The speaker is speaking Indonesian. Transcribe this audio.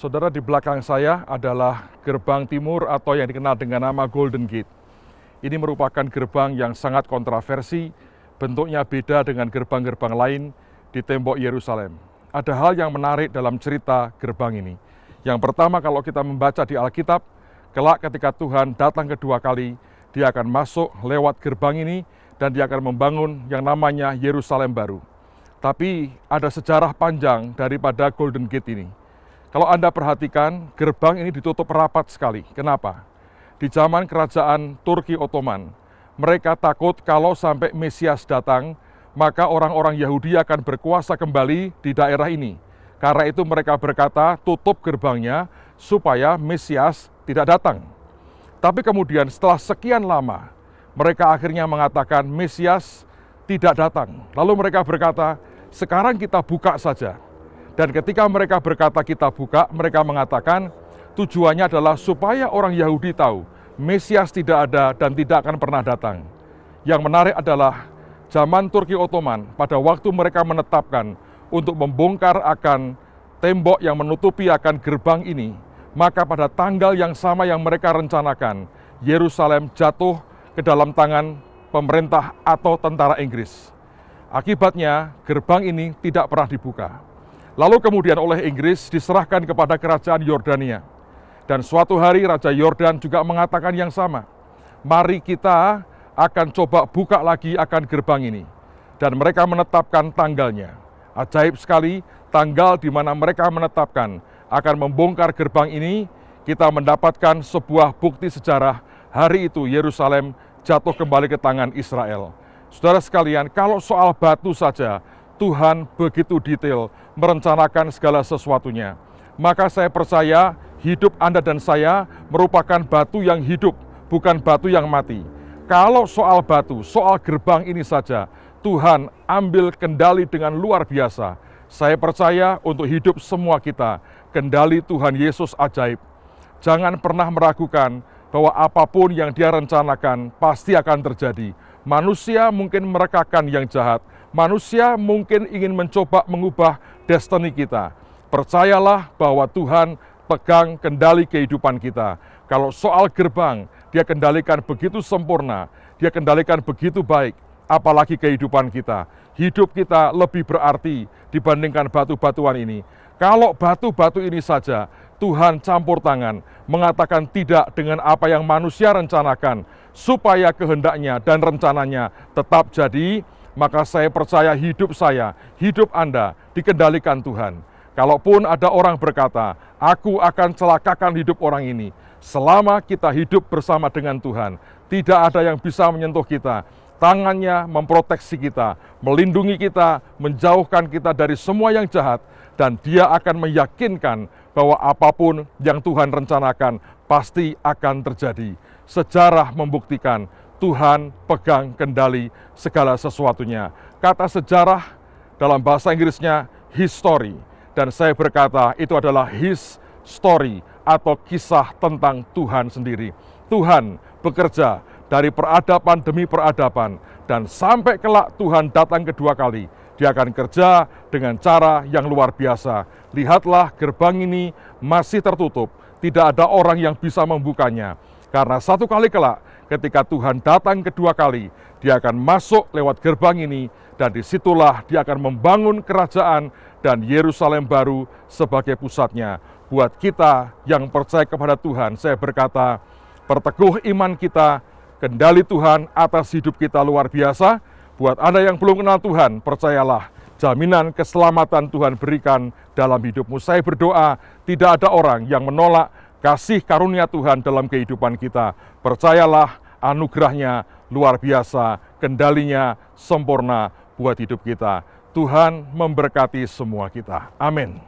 Saudara, di belakang saya adalah gerbang timur atau yang dikenal dengan nama Golden Gate. Ini merupakan gerbang yang sangat kontroversi, bentuknya beda dengan gerbang-gerbang lain di tembok Yerusalem. Ada hal yang menarik dalam cerita gerbang ini. Yang pertama, kalau kita membaca di Alkitab, kelak ketika Tuhan datang kedua kali, Dia akan masuk lewat gerbang ini dan Dia akan membangun yang namanya Yerusalem baru. Tapi ada sejarah panjang daripada Golden Gate ini. Kalau Anda perhatikan, gerbang ini ditutup rapat sekali. Kenapa? Di zaman kerajaan Turki Ottoman, mereka takut kalau sampai Mesias datang, maka orang-orang Yahudi akan berkuasa kembali di daerah ini. Karena itu mereka berkata, tutup gerbangnya supaya Mesias tidak datang. Tapi kemudian setelah sekian lama, mereka akhirnya mengatakan Mesias tidak datang. Lalu mereka berkata, sekarang kita buka saja. Dan ketika mereka berkata kita buka, mereka mengatakan tujuannya adalah supaya orang Yahudi tahu Mesias tidak ada dan tidak akan pernah datang. Yang menarik adalah zaman Turki Ottoman, pada waktu mereka menetapkan untuk membongkar akan tembok yang menutupi akan gerbang ini, maka pada tanggal yang sama yang mereka rencanakan, Yerusalem jatuh ke dalam tangan pemerintah atau tentara Inggris. Akibatnya, gerbang ini tidak pernah dibuka. Lalu kemudian oleh Inggris diserahkan kepada kerajaan Yordania. Dan suatu hari Raja Yordan juga mengatakan yang sama. Mari kita akan coba buka lagi akan gerbang ini. Dan mereka menetapkan tanggalnya. Ajaib sekali, tanggal di mana mereka menetapkan akan membongkar gerbang ini, kita mendapatkan sebuah bukti sejarah. Hari itu Yerusalem jatuh kembali ke tangan Israel. Saudara sekalian, kalau soal batu saja, Tuhan begitu detail merencanakan segala sesuatunya. Maka saya percaya hidup Anda dan saya merupakan batu yang hidup, bukan batu yang mati. Kalau soal batu, soal gerbang ini saja, Tuhan ambil kendali dengan luar biasa. Saya percaya untuk hidup semua kita, kendali Tuhan Yesus ajaib. Jangan pernah meragukan bahwa apapun yang Dia rencanakan pasti akan terjadi. Manusia mungkin merekakan yang jahat, manusia mungkin ingin mencoba mengubah destiny kita. Percayalah bahwa Tuhan pegang kendali kehidupan kita. Kalau soal gerbang, Dia kendalikan begitu sempurna, Dia kendalikan begitu baik, apalagi kehidupan kita. Hidup kita lebih berarti dibandingkan batu-batuan ini. Kalau batu-batu ini saja Tuhan campur tangan, mengatakan tidak dengan apa yang manusia rencanakan, supaya kehendaknya dan rencananya tetap jadi, maka saya percaya hidup saya, hidup Anda dikendalikan Tuhan. Kalaupun ada orang berkata, aku akan celakakan hidup orang ini, selama kita hidup bersama dengan Tuhan, tidak ada yang bisa menyentuh kita. Tangannya memproteksi kita, melindungi kita, menjauhkan kita dari semua yang jahat, dan Dia akan meyakinkan bahwa apapun yang Tuhan rencanakan pasti akan terjadi. Sejarah membuktikan Tuhan pegang kendali segala sesuatunya. Kata sejarah dalam bahasa Inggrisnya history, dan saya berkata itu adalah his story atau kisah tentang Tuhan sendiri. Tuhan bekerja dari peradaban demi peradaban, dan sampai kelak Tuhan datang kedua kali, Dia akan kerja dengan cara yang luar biasa. Lihatlah, gerbang ini masih tertutup, tidak ada orang yang bisa membukanya. Karena satu kali kelak, ketika Tuhan datang kedua kali, Dia akan masuk lewat gerbang ini, dan disitulah Dia akan membangun kerajaan dan Yerusalem baru sebagai pusatnya. Buat kita yang percaya kepada Tuhan, saya berkata, perteguh iman kita, kendali Tuhan atas hidup kita luar biasa. Buat Anda yang belum kenal Tuhan, percayalah, jaminan keselamatan Tuhan berikan dalam hidupmu. Saya berdoa, tidak ada orang yang menolak kasih karunia Tuhan dalam kehidupan kita. Percayalah, anugerahnya luar biasa, kendalinya sempurna buat hidup kita. Tuhan memberkati semua kita. Amin.